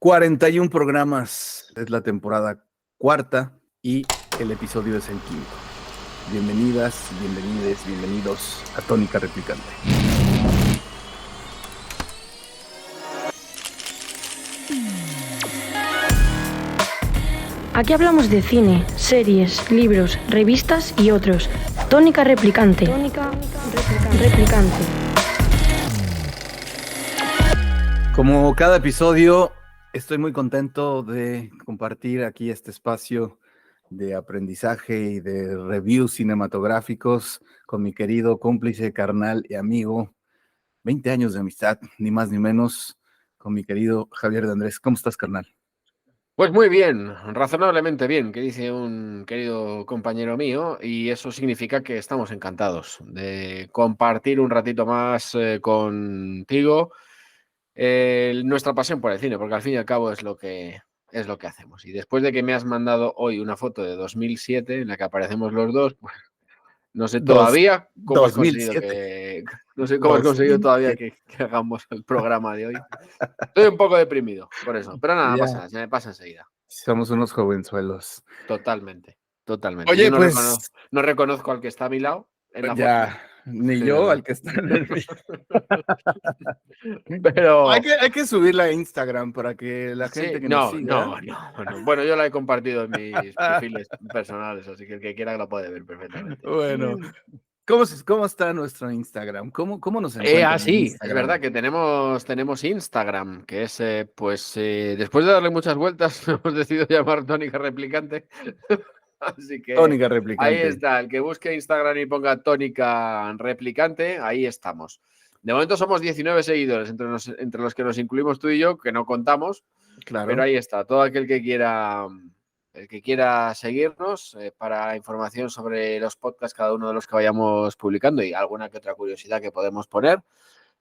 41 programas, es la temporada cuarta y el episodio es el quinto. Bienvenidas, bienvenidos a Tónica Replicante. Aquí hablamos de cine, series, libros, revistas y otros. Tónica Replicante. Replicante. Como cada episodio, estoy muy contento de compartir aquí este espacio de aprendizaje y de reviews cinematográficos con mi querido cómplice, carnal y amigo. 20 años de amistad, ni más ni menos, con mi querido Javier de Andrés. ¿Cómo estás, carnal? Pues muy bien, razonablemente bien, que dice un querido compañero mío, y eso significa que estamos encantados de compartir un ratito más contigo nuestra pasión por el cine, porque al fin y al cabo es lo que hacemos. Y después de que me has mandado hoy una foto de 2007 en la que aparecemos los dos, pues no sé todavía cómo has conseguido 2007. no sé cómo has conseguido todavía 2007. que hagamos el programa de hoy. Estoy un poco deprimido por eso, pero nada, no Ya. pasa nada, se me pasa enseguida. Somos unos jovenzuelos. Totalmente. Oye, Yo no, pues no reconozco al que está a mi lado en la foto. ya, ni yo al que está en el mío. Pero Hay que subirla a Instagram para que la gente sí, que nos no. siga. Bueno, yo la he compartido en mis perfiles personales, así que el que quiera la puede ver perfectamente. Bueno, ¿cómo está nuestro Instagram? ¿Cómo nos encuentran en Sí, es verdad Instagram? que tenemos Instagram, que es, después de darle muchas vueltas, hemos decidido llamar Tónica Replicante. Así que Tónica ahí Replicante. está, el que busque Instagram y ponga Tónica Replicante, ahí estamos. De momento somos 19 seguidores, entre los que nos incluimos tú y yo, que no contamos, Claro. pero ahí está, todo aquel que quiera seguirnos para información sobre los podcasts, cada uno de los que vayamos publicando y alguna que otra curiosidad que podemos poner,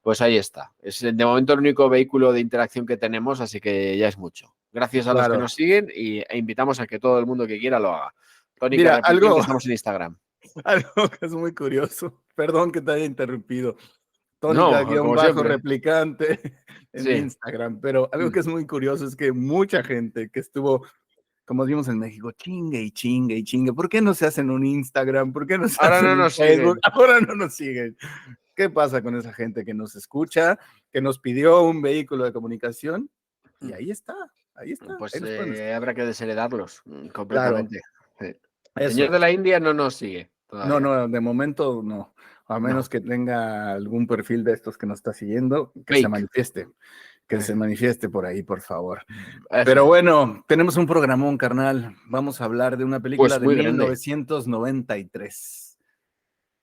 pues ahí está. Es de momento el único vehículo de interacción que tenemos, así que ya es mucho. Gracias a los que Claro. nos siguen e invitamos a que todo el mundo que quiera lo haga. Tónica Mira, Replicante, estamos en Instagram. algo que es muy curioso. Perdón que te haya interrumpido. No, como siempre. Tónica-replicante en Sí. Instagram, pero algo que es muy curioso es que mucha gente que estuvo, como vimos en México, chingue y chingue y chingue, ¿por qué no se hacen un Instagram? ¿Por qué no se Ahora hacen no un nos Facebook? siguen. Ahora no nos siguen. ¿Qué pasa con esa gente que nos escucha, que nos pidió un vehículo de comunicación? Y ahí está, Pues ahí nos pueden escuchar. habrá que desheredarlos Claro, completamente. Sí. El señor eso. de la India no nos sigue todavía. No, de momento no. A menos No. que tenga algún perfil de estos que nos está siguiendo, que se Fake. manifieste. Que se manifieste por ahí, por favor. Eso Pero es. bueno, tenemos un programón, carnal. Vamos a hablar de una película Pues de muy grande. 1993.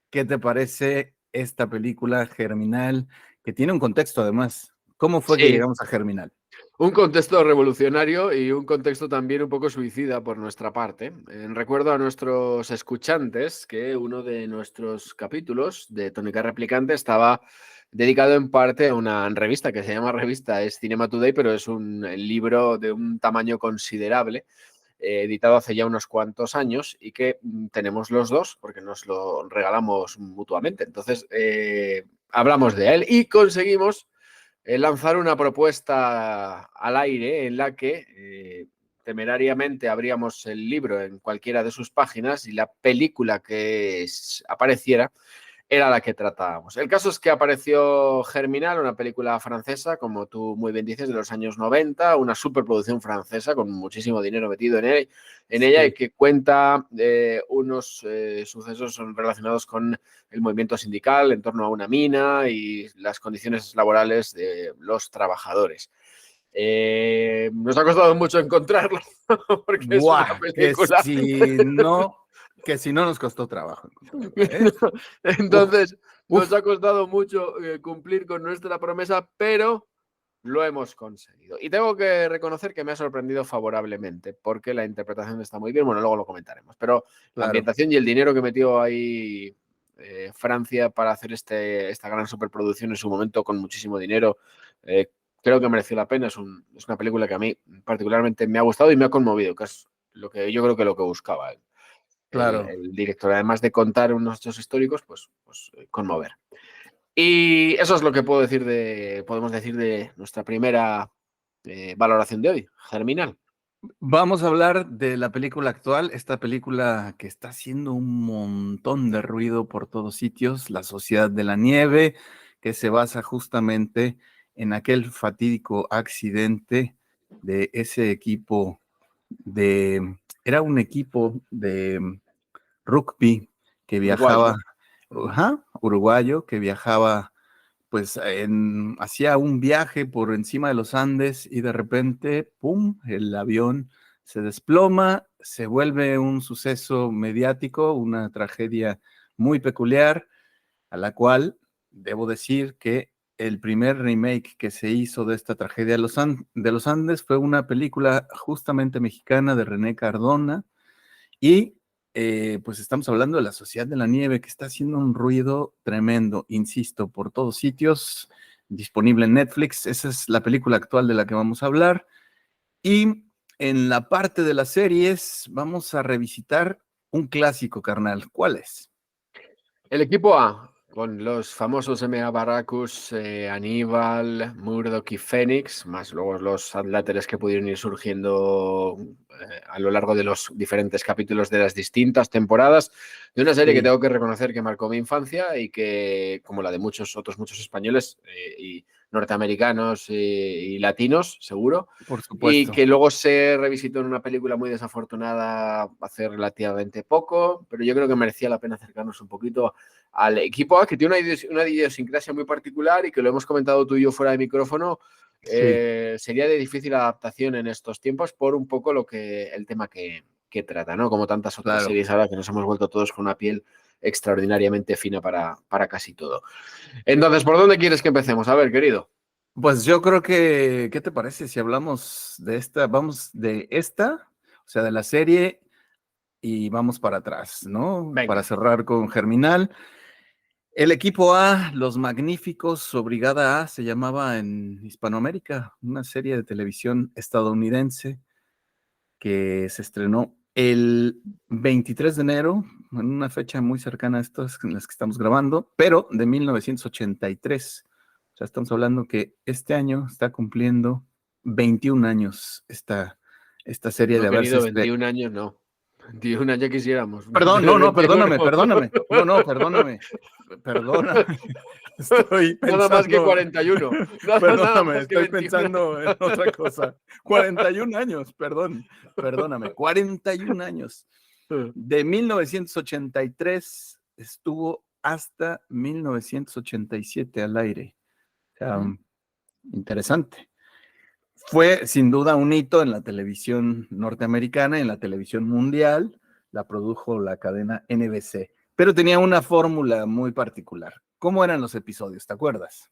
¿Qué te parece esta película, Germinal? Que tiene un contexto además. ¿Cómo fue que Sí. llegamos a Germinal? Un contexto revolucionario y un contexto también un poco suicida por nuestra parte. Recuerdo a nuestros escuchantes que uno de nuestros capítulos de Tónica Replicante estaba dedicado en parte a una revista que se llama Revista es Cinema Today, pero es un libro de un tamaño considerable, editado hace ya unos cuantos años y que tenemos los dos porque nos lo regalamos mutuamente. Entonces, hablamos de él y conseguimos lanzar una propuesta al aire en la que temerariamente abríamos el libro en cualquiera de sus páginas y la película que apareciera era la que tratábamos. El caso es que apareció Germinal, una película francesa, como tú muy bien dices, de los años 90, una superproducción francesa con muchísimo dinero metido en ella y que cuenta unos sucesos relacionados con el movimiento sindical en torno a una mina y las condiciones laborales de los trabajadores. Nos ha costado mucho encontrarlo porque es una película. Que si no nos costó trabajo encontrarla, ¿eh? Entonces, Uf. nos ha costado mucho cumplir con nuestra promesa, pero lo hemos conseguido. Y tengo que reconocer que me ha sorprendido favorablemente, porque la interpretación está muy bien. Bueno, luego lo comentaremos. Pero la Claro. ambientación y el dinero que metió ahí Francia para hacer esta gran superproducción en su momento con muchísimo dinero, creo que mereció la pena. Es una película que a mí particularmente me ha gustado y me ha conmovido, que es lo que yo creo que lo que buscaba Claro. el director, además de contar unos hechos históricos, pues conmover. Y eso es lo que podemos decir de nuestra primera valoración de hoy, Germinal. Vamos a hablar de la película actual, esta película que está haciendo un montón de ruido por todos sitios, La Sociedad de la Nieve, que se basa justamente en aquel fatídico accidente de ese equipo era un equipo de rugby que Uruguayo. viajaba, uruguayo, que viajaba pues hacía un viaje por encima de los Andes y de repente, ¡pum!, el avión se desploma, se vuelve un suceso mediático, una tragedia muy peculiar, a la cual debo decir que el primer remake que se hizo de esta tragedia de los Andes fue una película justamente mexicana de René Cardona y pues estamos hablando de La Sociedad de la Nieve, que está haciendo un ruido tremendo, insisto, por todos sitios, disponible en Netflix. Esa es la película actual de la que vamos a hablar. Y en la parte de las series vamos a revisitar un clásico, carnal. ¿Cuál es? El equipo A, con los famosos M.A. Barracus, Aníbal, Murdoch y Fénix, más luego los adláteres que pudieron ir surgiendo a lo largo de los diferentes capítulos de las distintas temporadas, de una serie que tengo que reconocer que marcó mi infancia y que, como la de muchos españoles y norteamericanos y latinos, seguro, Por y supuesto. que luego se revisitó en una película muy desafortunada hace relativamente poco, pero yo creo que merecía la pena acercarnos un poquito al equipo A, que tiene una idiosincrasia muy particular y que lo hemos comentado tú y yo fuera de micrófono, Sí, sería de difícil adaptación en estos tiempos por un poco el tema que trata, ¿no? Como tantas otras claro. series ahora que nos hemos vuelto todos con una piel extraordinariamente fina para casi todo. Entonces, ¿por dónde quieres que empecemos? A ver, querido. Pues yo creo que, ¿qué te parece si hablamos de esta? Vamos de esta, o sea, de la serie y vamos para atrás, ¿no? Para Venga. cerrar con Germinal. El equipo A, Los Magníficos o Brigada A, se llamaba en Hispanoamérica, una serie de televisión estadounidense que se estrenó el 23 de enero, en una fecha muy cercana a estas en las que estamos grabando, pero de 1983. O sea, estamos hablando que este año está cumpliendo 21 años esta serie No, de haberse querido, estrenado. 21 años no. 21 ya quisiéramos, Perdón, pero no, no, 21. perdóname. No, no, perdóname. Estoy Nada más que pensando, 41. Nada perdóname, más que estoy 21. pensando en otra cosa. 41 años, perdóname, 41 años. De 1983 estuvo hasta 1987 al aire. O sea, interesante. Fue sin duda un hito en la televisión norteamericana, en la televisión mundial. La produjo la cadena NBC, pero tenía una fórmula muy particular. ¿Cómo eran los episodios? ¿Te acuerdas?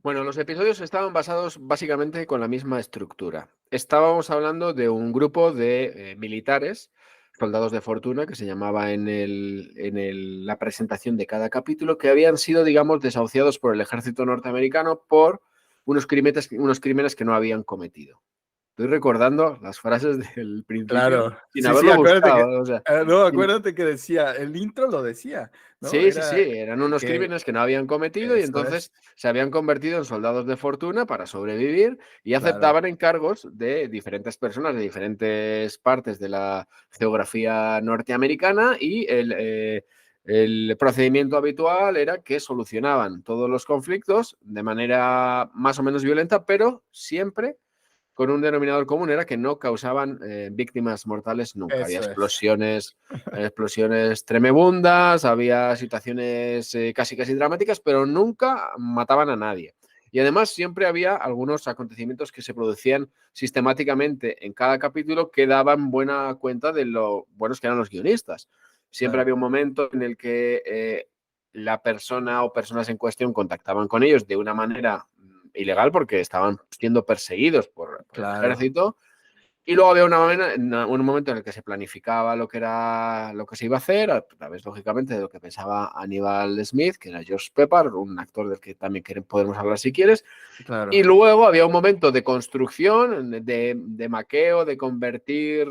Bueno, los episodios estaban basados básicamente con la misma estructura. Estábamos hablando de un grupo de militares, soldados de fortuna, que se llamaba la presentación de cada capítulo, que habían sido, digamos, desahuciados por el ejército norteamericano por unos crímenes que no habían cometido. Estoy recordando las frases del principio Claro, sin sí, sí, haberlo acuérdate que, buscado. O sea, no, sin- acuérdate que decía, el intro lo decía, ¿no? Sí, sí, sí, Era eran unos que, crímenes que no habían cometido y eso es, entonces se habían convertido en soldados de fortuna para sobrevivir y claro, aceptaban encargos de diferentes personas de diferentes partes de la geografía norteamericana y el procedimiento habitual era que solucionaban todos los conflictos de manera más o menos violenta, pero siempre con un denominador común, era que no causaban víctimas mortales nunca. Había eso es. explosiones tremebundas, había situaciones casi dramáticas, pero nunca mataban a nadie. Y además siempre había algunos acontecimientos que se producían sistemáticamente en cada capítulo que daban buena cuenta de lo buenos que eran los guionistas. Siempre Claro, había un momento en el que la persona o personas en cuestión contactaban con ellos de una manera ilegal porque estaban siendo perseguidos por el claro, ejército. Y luego había un momento en el que se planificaba lo que se iba a hacer, a través, lógicamente, de lo que pensaba Aníbal Smith, que era George Pepper, un actor del que también podemos hablar si quieres. claro. Y luego había un momento de construcción, de maqueo, de convertir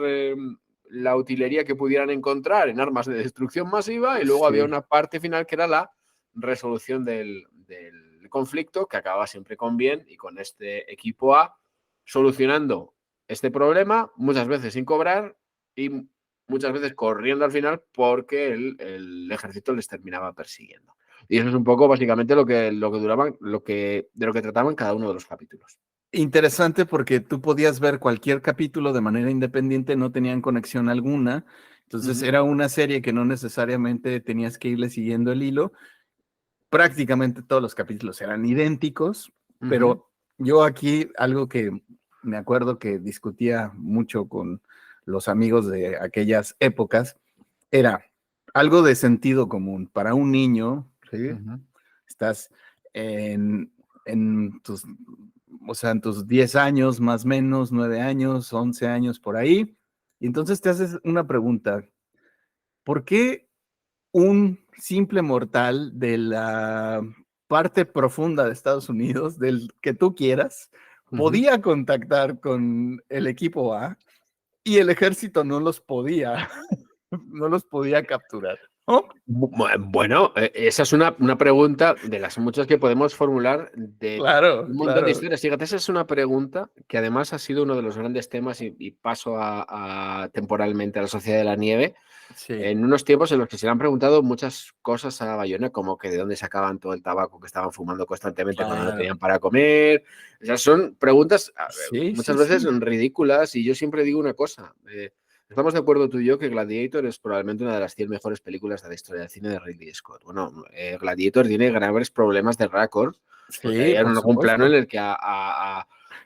la utilería que pudieran encontrar en armas de destrucción masiva. Y luego había Sí, una parte final que era la resolución del conflicto, que acababa siempre con bien y con este equipo A solucionando este problema, muchas veces sin cobrar y muchas veces corriendo al final porque el ejército les terminaba persiguiendo. Y eso es un poco básicamente de lo que trataban cada uno de los capítulos. Interesante porque tú podías ver cualquier capítulo de manera independiente, no tenían conexión alguna. Entonces era una serie que no necesariamente tenías que irle siguiendo el hilo. Prácticamente todos los capítulos eran idénticos, pero yo aquí algo que me acuerdo que discutía mucho con los amigos de aquellas épocas era algo de sentido común. Para un niño, ¿sí? Estás en tus, o sea, en tus 10 años, más o menos, 9 años, 11 años por ahí, y entonces te haces una pregunta: ¿por qué un simple mortal de la parte profunda de Estados Unidos, del que tú quieras, podía contactar con el equipo A y el ejército no los podía, no los podía capturar? ¿No? Bueno, esa es una pregunta de las muchas que podemos formular de Claro, un montón de claro. historias. Fíjate, esa es una pregunta que además ha sido uno de los grandes temas y paso temporalmente a la Sociedad de la Nieve. Sí. En unos tiempos en los que se le han preguntado muchas cosas a Bayona, como que de dónde sacaban todo el tabaco que estaban fumando constantemente cuando no tenían para comer. O sea, son preguntas muchas veces ridículas, y yo siempre digo una cosa. Estamos de acuerdo tú y yo que Gladiator es probablemente una de las 100 mejores películas de la historia del cine de Ridley Scott. Bueno, Gladiator tiene graves problemas de récord, porque hay por algún plano en el que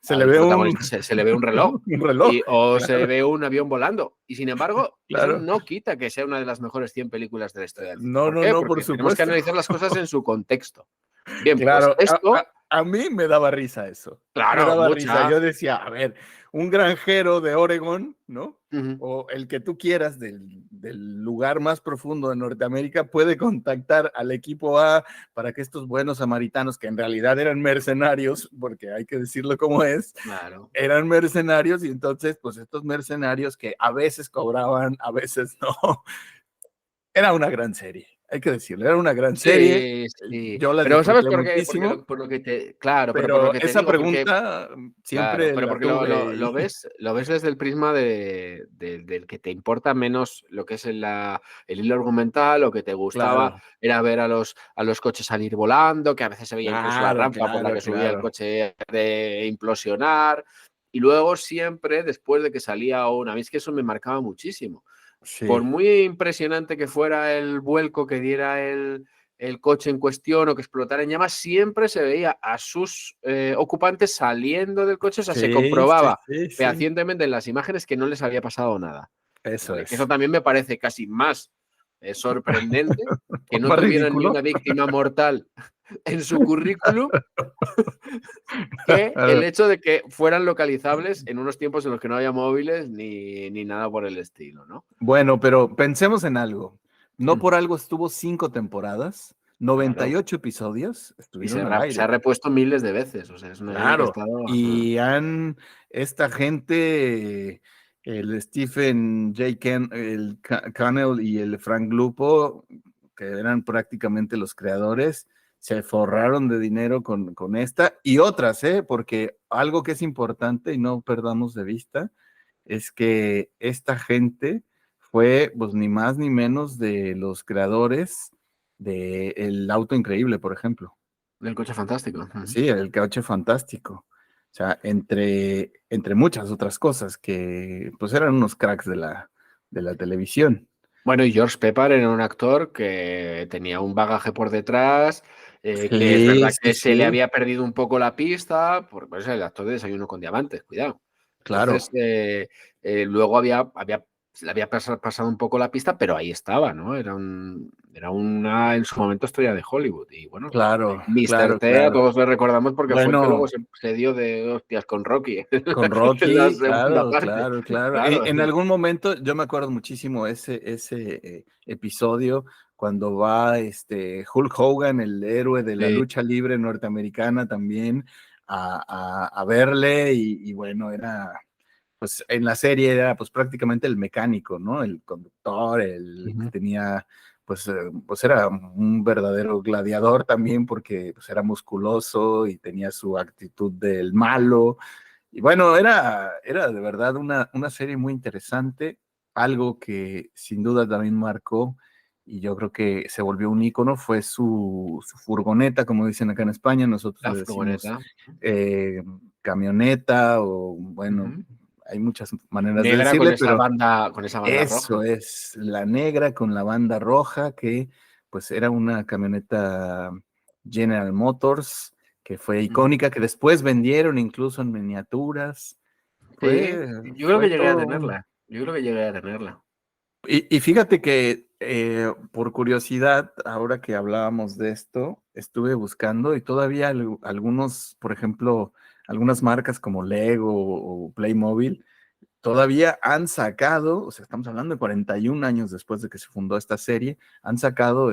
se le al ve protagonista se le ve un reloj, un reloj, o se ve un avión volando. Y sin embargo, eso claro. no quita que sea una de las mejores 100 películas de la historia del cine. No, ¿Por no, qué? no, Porque por tenemos que supuesto. analizar las cosas en su contexto. Bien, Claro, pues esto... a mí me daba risa eso. Me Claro, daba mucha. risa. Yo decía, a ver, un granjero de Oregón, ¿no? Ujú. O el que tú quieras del lugar más profundo de Norteamérica puede contactar al equipo A para que estos buenos samaritanos, que en realidad eran mercenarios, porque hay que decirlo como es, Claro. eran mercenarios, y entonces, pues estos mercenarios que a veces cobraban, a veces no. Era una gran serie, hay que decirlo, era una gran serie. Sí. Yo la Pero ¿sabes disfruté por qué? muchísimo. Por lo que te... Claro, pero por lo Pero que te esa digo, porque... pregunta Claro, siempre pero la porque tuve. lo ves desde el prisma del que te importa menos lo que es el hilo argumental. Lo que te gustaba Claro, era ver a los coches salir volando, que a veces se veía incluso la claro, rampa por la que subía el claro. coche de implosionar. Y luego siempre, después de que salía a mí es que eso me marcaba muchísimo. Por Sí, muy impresionante que fuera el vuelco que diera el coche en cuestión o que explotara en llamas, siempre se veía a sus ocupantes saliendo del coche. O sea, se sí, sí, comprobaba sí, sí. fehacientemente en las imágenes que no les había pasado nada. Eso ¿Vale? Que eso es. también me parece casi más sorprendente, que no Más tuvieran ni ridículo. una víctima mortal en su currículum, que el hecho de que fueran localizables en unos tiempos en los que no había móviles ni nada por el estilo, ¿no? Bueno, pero pensemos en algo. No Mm. por algo estuvo 5 temporadas, Claro. 98 episodios Y estuvieron al se ha aire. repuesto miles de veces. O sea, es una serie que ha Claro, estado... y esta gente, el Stephen J. el Cannell y el Frank Lupo, que eran prácticamente los creadores, se forraron de dinero con esta y otras, porque algo que es importante y no perdamos de vista es que esta gente fue, pues, ni más ni menos de los creadores de El Auto Increíble, por ejemplo. Del coche fantástico. Sí, el coche fantástico. O sea, entre muchas otras cosas que pues eran unos cracks de la televisión. Bueno, y George Pepper era un actor que tenía un bagaje por detrás, que es Sí, verdad sí, que se le sí, había perdido un poco la pista, porque es el actor de Desayuno con Diamantes, cuidado. claro. Entonces, luego se le había pasado un poco la pista, pero ahí estaba, ¿no? Era una, en su momento, estrella de Hollywood. Y bueno, Claro, Mr. claro, T, a claro. todos le recordamos porque fue el que luego Bueno, se dio de hostias con Rocky con en la Rocky, segunda claro, parte. claro, claro. Claro. En algún momento yo me acuerdo muchísimo ese episodio cuando va Hulk Hogan, el héroe de la Sí. lucha libre norteamericana, también a verle, y bueno, era, pues en la serie era pues prácticamente el mecánico, ¿no? El conductor, el que tenía, pues era un verdadero gladiador también porque pues era musculoso y tenía su actitud del malo. Y bueno, era de verdad una serie muy interesante, algo que sin duda también marcó, y yo creo que se volvió un ícono, fue su furgoneta, como dicen acá en España, nosotros La le decimos furgoneta. eh, camioneta, o bueno, Ujú. hay muchas maneras de Negra decirle, pero con esa banda roja. eso es la negra con la banda roja, que pues era una camioneta General Motors, que fue Ujú. icónica, que después vendieron incluso en miniaturas. Sí, Fue, yo creo fue que llegué a todo un... tenerla. Yo creo que llegué a tenerla. Y fíjate que por curiosidad, ahora que hablábamos de esto, estuve buscando y todavía algunos, por ejemplo, algunas marcas como Lego o Playmobil, todavía han sacado, o sea, estamos hablando de 41 años después de que se fundó esta serie, han sacado,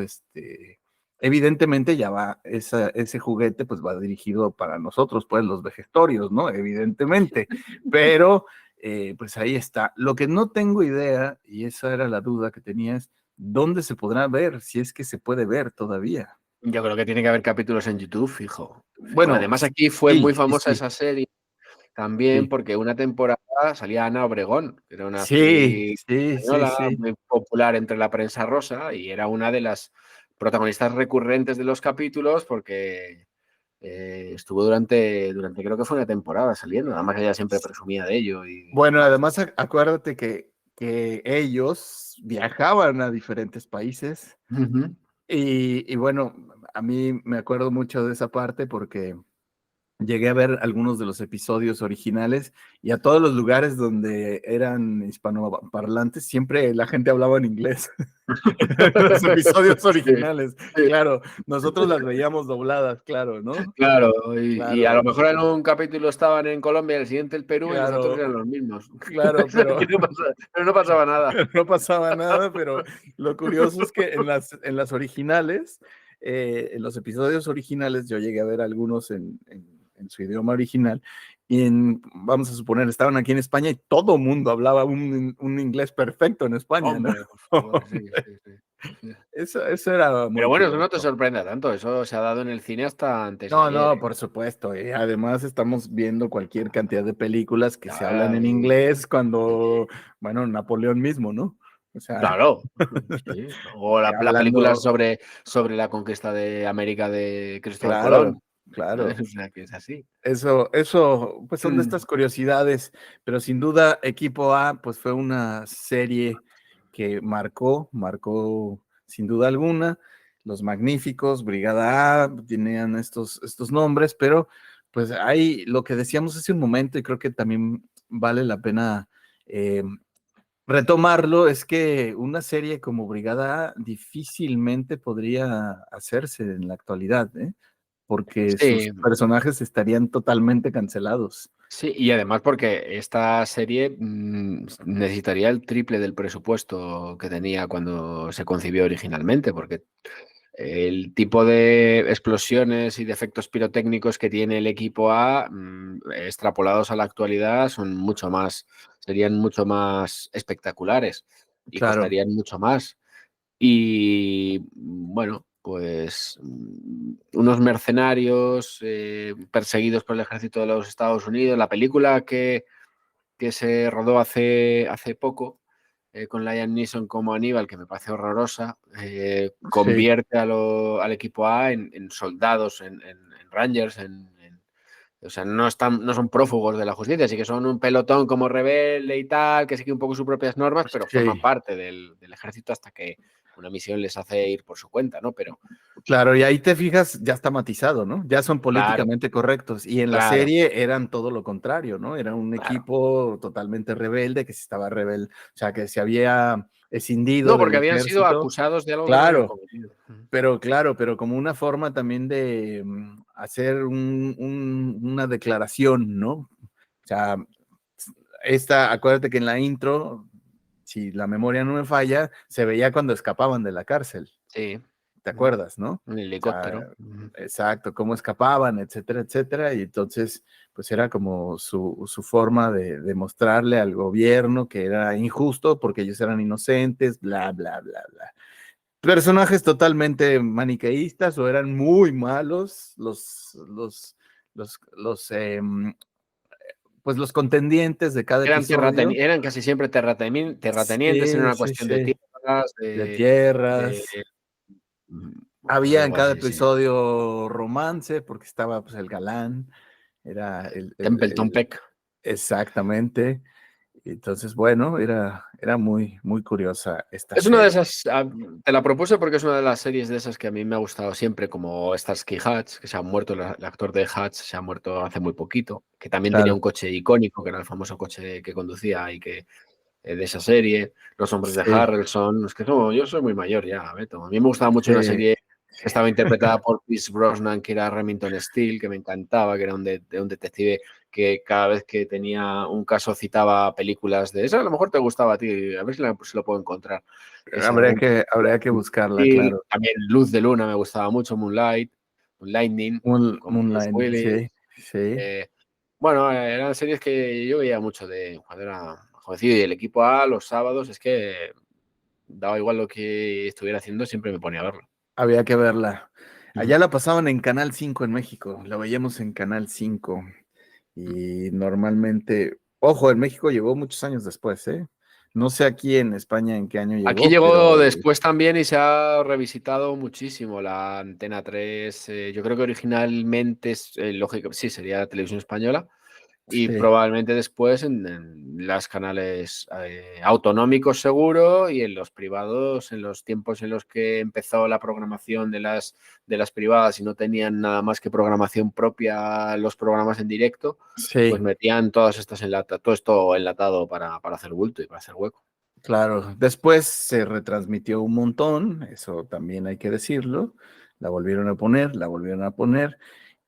evidentemente ya va, ese juguete pues va dirigido para nosotros, pues los vegetarios, ¿no? Evidentemente, pero pues ahí está. Lo que no tengo idea, y esa era la duda que tenía, es dónde se podrá ver, si es que se puede ver todavía. Yo creo que tiene que haber capítulos en YouTube, fijo. Fijo. Bueno, Además, aquí fue sí, muy sí, famosa sí, esa serie también sí, porque una temporada salía Ana Obregón, que era una sí, actriz sí, sí, española sí. muy popular entre la prensa rosa y era una de las protagonistas recurrentes de los capítulos porque estuvo durante creo que fue una temporada saliendo, además ella siempre presumía de ello y Bueno, demás. además acuérdate que ellos viajaban a diferentes países Ujú. y bueno, a mí me acuerdo mucho de esa parte porque llegué a ver algunos de los episodios originales y a todos los lugares donde eran hispanoparlantes, siempre la gente hablaba en inglés. Los episodios Sí, originales, sí. claro, nosotros las veíamos dobladas, claro, ¿no? Claro, y a lo Claro, mejor en un capítulo estaban en Colombia, el siguiente el Perú y los actores claro, eran los mismos. claro, pero Pero no pasaba nada. no pasaba nada, pero lo curioso es que en las originales, en los episodios originales, yo llegué a ver algunos en su idioma original, y vamos a suponer, estaban aquí en España y todo mundo hablaba un inglés perfecto en España, ¿no? Hombre, por favor, sí, sí, sí. Eso era Pero muy bueno, eso no te curioso. sorprenda tanto, eso se ha dado en el cine hasta antes de No, ayer, no, ¿eh? por supuesto. Además, estamos viendo cualquier cantidad de películas que se hablan en Ay, inglés cuando, bueno, Napoleón mismo, ¿no? O sea, claro, sí. O la película hablando, sobre la conquista de América de Cristóbal claro, Colón. claro. O sea, que es así. Eso, pues son de Mm. estas curiosidades, pero sin duda Equipo A, pues fue una serie que marcó sin duda alguna. Los Magníficos, Brigada A, tenían estos nombres, pero pues hay lo que decíamos hace un momento y creo que también vale la pena eh, retomarlo, es que una serie como Brigada A difícilmente podría hacerse en la actualidad, ¿eh? Porque sus Sí, personajes estarían totalmente cancelados. sí, y además porque esta serie necesitaría el triple del presupuesto que tenía cuando se concibió originalmente, porque el tipo de explosiones y de efectos pirotécnicos que tiene el equipo A, extrapolados a la actualidad, serían mucho más espectaculares y Claro, costarían mucho más. Y bueno, pues unos mercenarios perseguidos por el ejército de los Estados Unidos. La película que se rodó hace poco con Liam Neeson como Aníbal, que me parece horrorosa, sí, convierte al equipo A en soldados, en Rangers, o sea, no son prófugos de la justicia, sí que son un pelotón como rebelde y tal, que sigue un poco sus propias normas, pero forman sí. parte del ejército hasta que una misión les hace ir por su cuenta, ¿no? Pero Claro, y ahí te fijas, ya está matizado, ¿no? Ya son claro, políticamente correctos. Y en la claro, serie eran todo lo contrario, ¿no? Era un claro. equipo totalmente rebelde, que se estaba rebel, o sea, que se había escindido No, del porque habían sido ejército. acusados de algo que no habían Claro, cometido. Ujú. pero como una forma también de hacer una declaración, ¿no? O sea, acuérdate que en la intro, si la memoria no me falla, se veía cuando escapaban de la cárcel, Sí, ¿te ujú, acuerdas, no? un O sea, helicóptero. Ujú. exacto, cómo escapaban, etcétera, etcétera, y entonces, pues era como su forma de mostrarle al gobierno que era injusto porque ellos eran inocentes, bla, bla, bla, bla. Personajes totalmente maniqueístas o eran muy malos los pues los contendientes de cada episodio. Eran casi siempre terratenientes, era Sí, una sí, cuestión de sí. tierras, De de tierras. Había en algo cada así, sí. episodio romance, porque estaba pues el galán, era Templeton Peck. exactamente. Entonces, bueno, era muy, muy curiosa esta Es una de serie. esas, te la propuse porque es una de las series de esas que a mí me ha gustado siempre, como Starsky y Hutch, que se ha muerto, el actor de Hutch se ha muerto hace muy poquito, que también tenía Claro, un coche icónico, que era el famoso coche que conducía y que de esa serie, Los hombres de sí, Harrelson, es que yo soy muy mayor ya, Beto. A mí me gustaba mucho una sí. serie que estaba interpretada por Pierce Brosnan, que era Remington Steele, que me encantaba, que era de un detective que cada vez que tenía un caso citaba películas de esa, a lo mejor te gustaba a ti, a ver si lo puedo encontrar. Esa Habría que buscarla, Steele, claro. también Luz de Luna me gustaba mucho, Moonlightning, con Bruce Moonlight, Willis. sí, sí. eh, bueno, eran series que yo veía mucho de cuando era jovencillo y el equipo A los sábados es que daba igual lo que estuviera haciendo, siempre me ponía a verlo. Había que verla. Ujú. Allá la pasaban en Canal 5 en México, la veíamos en Canal 5 y normalmente, ojo, en México llegó muchos años después, ¿eh? No sé aquí en España en qué año Aquí llegó, llegó pero después también y se ha revisitado muchísimo la Antena 3. Yo creo que originalmente, lógico, sí, sería la televisión española. Y sí, probablemente después en los canales autonómicos seguro y en los privados, en los tiempos en los que empezó la programación de las privadas y no tenían nada más que programación propia, los programas en directo, pues sí, metían todas estas todo esto enlatado para hacer bulto y para hacer hueco. claro. Después se retransmitió un montón, eso también hay que decirlo. La volvieron a poner, la volvieron a poner.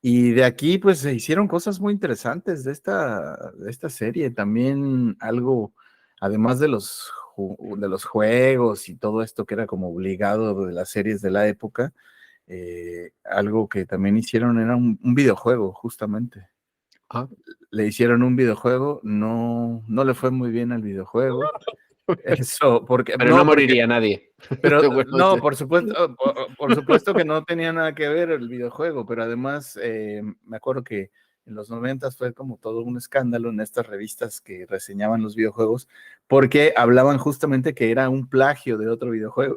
Y de aquí, pues, se hicieron cosas muy interesantes de esta serie. También algo, además de de los juegos y todo esto que era como obligado de las series de la época, algo que también hicieron era un videojuego, justamente. Ah. Le hicieron un videojuego, no le fue muy bien al videojuego. Eso, porque, Pero no porque moriría nadie. pero Bueno, no, por supuesto, por supuesto que no tenía nada que ver el videojuego, pero además me acuerdo que en los 90 fue como todo un escándalo en estas revistas que reseñaban los videojuegos, porque hablaban justamente que era un plagio de otro videojuego.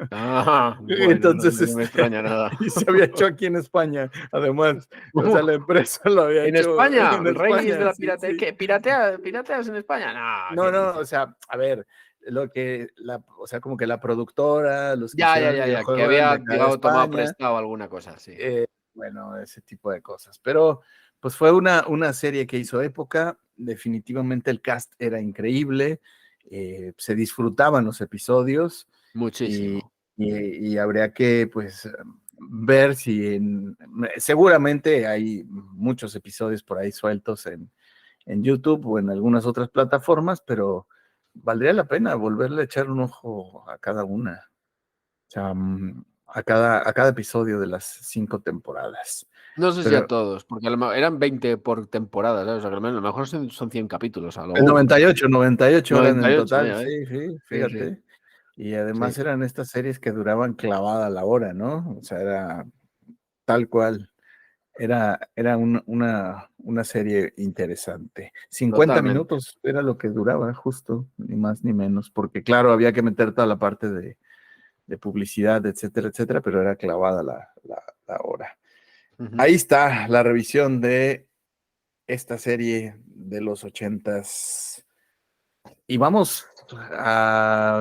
bueno, Entonces, no me extraña nada. y se había hecho aquí en España, además, o sea, la empresa lo había En hecho España, en el rey de España, la sí, piratería. sí. ¿Qué? ¿Pirateas en España? No, No, ¿qué no, o dices? sea, a ver, o sea, como que la productora, los que hicieron el Ya, que videojuego eran de había, acá de digamos, tomado España, prestado alguna cosa, sí. bueno, ese tipo de cosas. Pero, pues fue una serie que hizo época, definitivamente el cast era increíble, se disfrutaban los episodios y, Muchísimo. y habría que, pues, ver si seguramente hay muchos episodios por ahí sueltos en YouTube o en algunas otras plataformas, pero valdría la pena volverle a echar un ojo a cada una, o sea, a cada episodio de las 5 temporadas. No sé si a Pero todos, porque eran 20 por temporada, ¿sabes? O sea, que a lo mejor son 100 capítulos, a lo el mucho. 98 eran en 98, total, mira, ¿ves? sí, sí, Sí, sí, fíjate. Y además sí, eran estas series que duraban clavada la hora, ¿no? O sea, era tal cual. Era una serie interesante. 50 totalmente. minutos era lo que duraba, justo, ni más ni menos, porque claro, había que meter toda la parte de publicidad, etcétera, etcétera, pero era clavada la hora. Ujú. Ahí está la revisión de esta serie de los 80s. Y vamos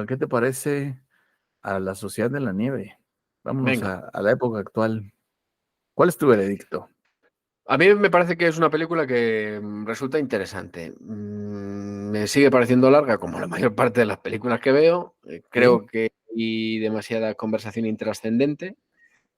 ¿qué te parece? A la Sociedad de la Nieve. Vámonos Venga. a la época actual. ¿Cuál es tu veredicto? A mí me parece que es una película que resulta interesante. Me sigue pareciendo larga, como la mayor parte de las películas que veo. Sí, Creo que hay demasiada conversación intrascendente.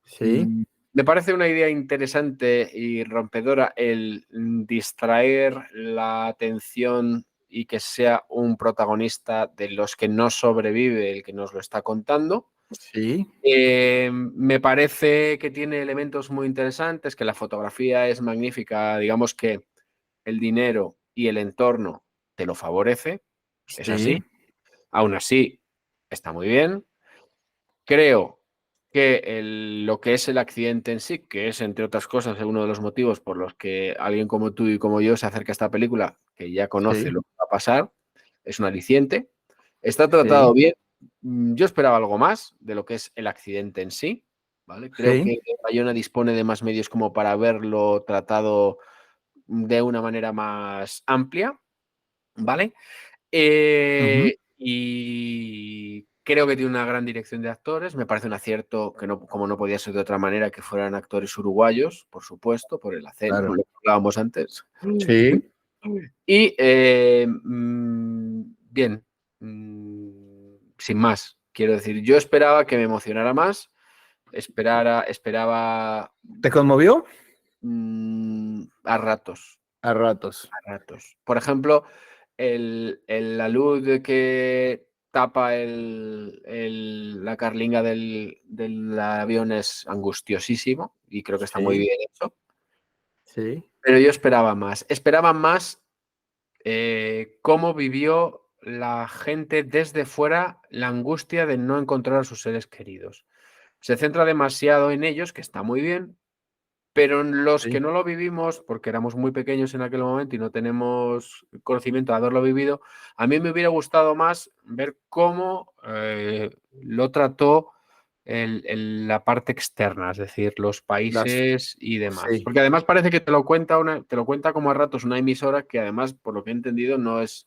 sí, Me parece una idea interesante y rompedora el distraer la atención y que sea un protagonista de los que no sobrevive el que nos lo está contando. sí, Me parece que tiene elementos muy interesantes, que la fotografía es magnífica, digamos que el dinero y el entorno te lo favorece, es sí, así. Aún así, está muy bien. Creo que lo que es el accidente en sí, que es, entre otras cosas, uno de los motivos por los que alguien como tú y como yo se acerca a esta película, que ya conoce Sí, lo que va a pasar, es un aliciente. Está tratado sí, bien. Yo esperaba algo más de lo que es el accidente en sí, ¿vale? Creo sí. que Bayona dispone de más medios como para verlo tratado de una manera más amplia, ¿vale? Ujú. Y creo que tiene una gran dirección de actores. Me parece un acierto que no, como no podía ser de otra manera, que fueran actores uruguayos, por supuesto, por el acento, Claro. lo que hablábamos antes. Sí. Y bien, sin más. Quiero decir, yo esperaba que me emocionara más, esperaba ¿Te conmovió? a ratos. A ratos. Ratos. Por ejemplo, la luz de que tapa la carlinga del avión es angustiosísimo y creo que está muy Sí, bien hecho. sí. Pero yo esperaba más. Esperaba más cómo vivió la gente desde fuera la angustia de no encontrar a sus seres queridos. Se centra demasiado en ellos, que está muy bien, pero en los que Sí. no lo vivimos, porque éramos muy pequeños en aquel momento y no tenemos conocimiento de haberlo vivido, a mí me hubiera gustado más ver cómo lo trató la parte externa, es decir, los Las, países y demás. sí. Porque además parece que te lo cuenta como a ratos una emisora que además, por lo que he entendido, no es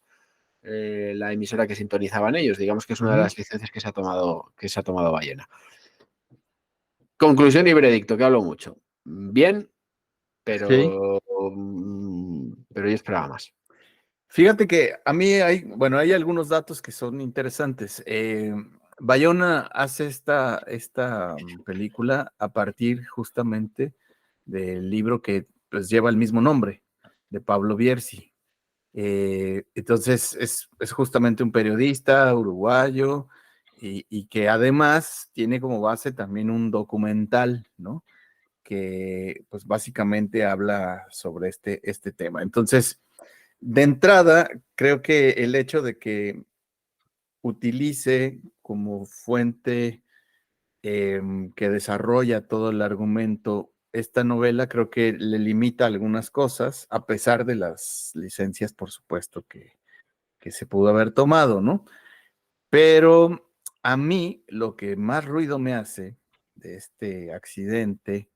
la emisora que sintonizaban ellos. Digamos que es una de Ujú. las licencias que se ha tomado Ballena. Conclusión y veredicto, que hablo mucho. Bien, Sí. pero yo esperaba más. Fíjate que a mí hay, bueno, hay algunos datos que son interesantes. Bayona hace esta película a partir justamente del libro que pues lleva el mismo nombre, de Pablo Bierzi. Entonces es justamente un periodista uruguayo y que además tiene como base también un documental, ¿no? Que pues básicamente habla sobre este tema. Entonces, de entrada, creo que el hecho de que utilice como fuente que desarrolla todo el argumento esta novela, creo que le limita algunas cosas, a pesar de las licencias, por supuesto, que se pudo haber tomado, ¿no? Pero a mí lo que más ruido me hace de este accidente,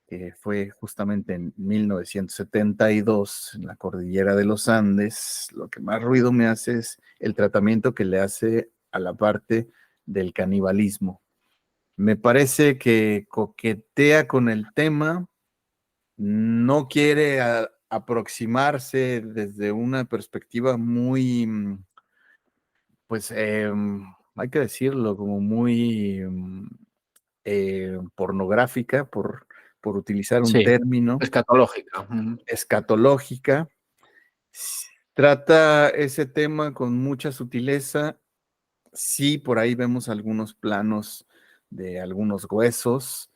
que fue justamente en 1972 en la cordillera de los Andes, lo que más ruido me hace es el tratamiento que le hace a la parte del canibalismo. Me parece que coquetea con el tema, no quiere aproximarse desde una perspectiva muy, pues, hay que decirlo, como muy pornográfica, por utilizar un Sí, término, escatológica. Ujú. escatológica. Trata ese tema con mucha sutileza. Sí, por ahí vemos algunos planos de algunos huesos,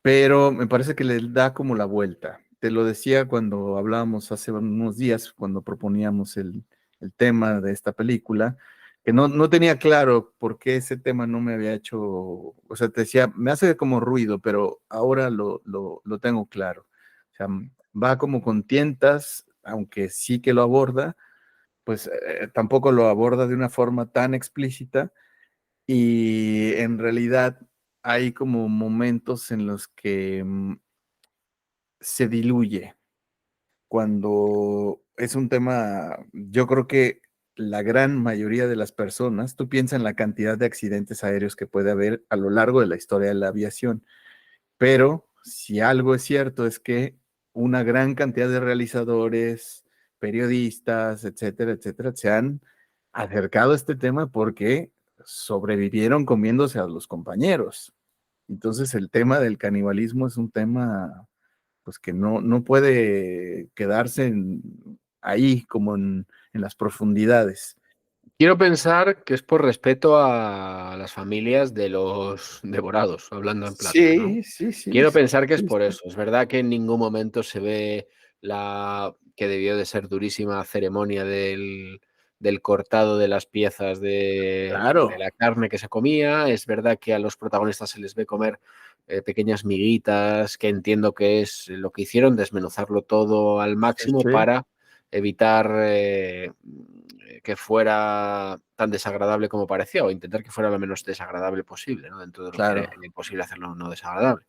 pero me parece que le da como la vuelta. Te lo decía cuando hablábamos hace unos días, cuando proponíamos el tema de esta película, que no tenía claro por qué ese tema no me había hecho, o sea, te decía, me hace como ruido, pero ahora lo tengo claro. O sea, va como con tientas, aunque sí que lo aborda, pues tampoco lo aborda de una forma tan explícita y en realidad hay como momentos en los que se diluye. Cuando es un tema, yo creo que la gran mayoría de las personas, tú piensas en la cantidad de accidentes aéreos que puede haber a lo largo de la historia de la aviación, pero si algo es cierto es que una gran cantidad de realizadores, periodistas, etcétera, etcétera, se han acercado a este tema porque sobrevivieron comiéndose a los compañeros. Entonces el tema del canibalismo es un tema pues que no puede quedarse ahí como en las profundidades. Quiero pensar que es por respeto a las familias de los devorados, hablando en plata, ¿no? Sí, sí, sí, Quiero pensar que es sí, por sí. eso. Es verdad que en ningún momento se ve la que debió de ser durísima ceremonia del cortado de las piezas de Claro, la carne que se comía. Es verdad que a los protagonistas se les ve comer pequeñas miguitas, que entiendo que es lo que hicieron, desmenuzarlo todo al máximo sí, para evitar que fuera tan desagradable como parecía, o intentar que fuera lo menos desagradable posible, ¿no? Dentro de lo que era claro. imposible hacerlo no desagradable.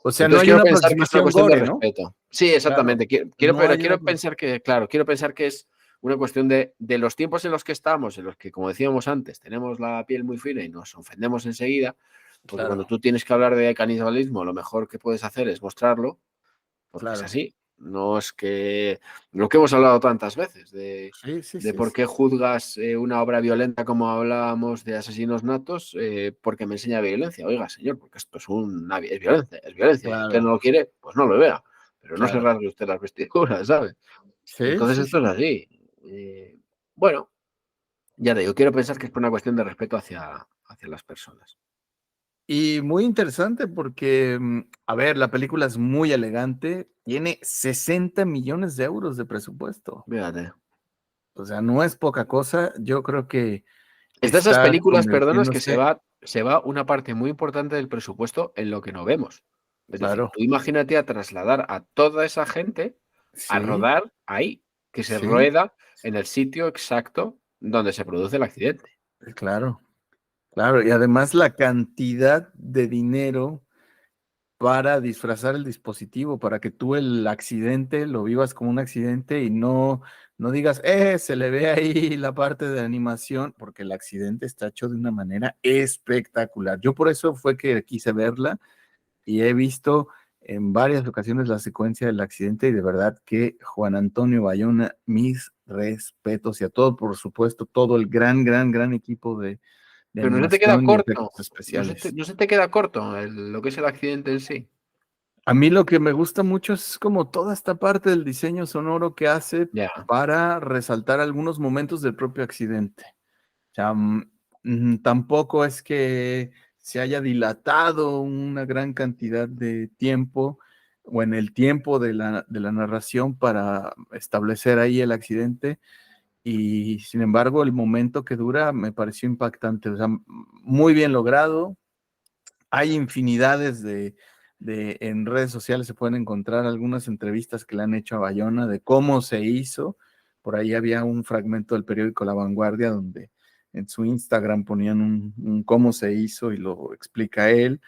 O sea, no Entonces hay quiero una pensar que es una aproximación cuestión de gore, ¿no? respeto. Sí, Claro, exactamente. no Pero hay una... quiero pensar que, claro, quiero pensar que es una cuestión de los tiempos en los que estamos, en los que, como decíamos antes, tenemos la piel muy fina y nos ofendemos enseguida, porque cuando Claro, tú tienes que hablar de canibalismo, lo mejor que puedes hacer es mostrarlo, porque es claro. así. No es que lo que hemos hablado tantas veces Sí, sí, de sí, por sí. qué juzgas una obra violenta como hablábamos de Asesinos Natos, porque me enseña violencia. Oiga, señor, porque esto es violencia, es violencia. Si usted Claro, no lo quiere, pues no lo vea. Pero no se claro. rasgue usted las vestiduras, ¿sabe? Sí, Entonces sí, esto es sí. así. Bueno, ya te digo, quiero pensar que es por una cuestión de respeto hacia las personas. Y muy interesante porque, a ver, la película es muy elegante, tiene 60 millones de euros de presupuesto. Fíjate. O sea, no es poca cosa. Yo creo que Es de esas está películas, perdonas, que convirtiéndose, se va una parte muy importante del presupuesto en lo que no vemos. Es decir, claro, tú imagínate a trasladar a toda esa gente a sí, rodar ahí, que se sí, rueda en el sitio exacto donde se produce el accidente. claro, claro. Y además la cantidad de dinero para disfrazar el dispositivo, para que tú el accidente lo vivas como un accidente y no digas, se le ve ahí la parte de animación, porque el accidente está hecho de una manera espectacular. Yo por eso fue que quise verla y he visto en varias ocasiones la secuencia del accidente y de verdad que Juan Antonio Bayona, mis respetos y a todo, por supuesto, todo el gran equipo de Pero no se te queda animación y corto, efectos especiales. no se te queda corto lo que es el accidente en sí. A mí lo que me gusta mucho es como toda esta parte del diseño sonoro que hace Ya. para resaltar algunos momentos del propio accidente. O sea, tampoco es que se haya dilatado una gran cantidad de tiempo o en el tiempo de la narración para establecer ahí el accidente y sin embargo el momento que dura me pareció impactante. O sea, muy bien logrado. Hay infinidades en redes sociales se pueden encontrar algunas entrevistas que le han hecho a Bayona de cómo se hizo. Por ahí había un fragmento del periódico La Vanguardia donde en su Instagram ponían un cómo se hizo y lo explica él.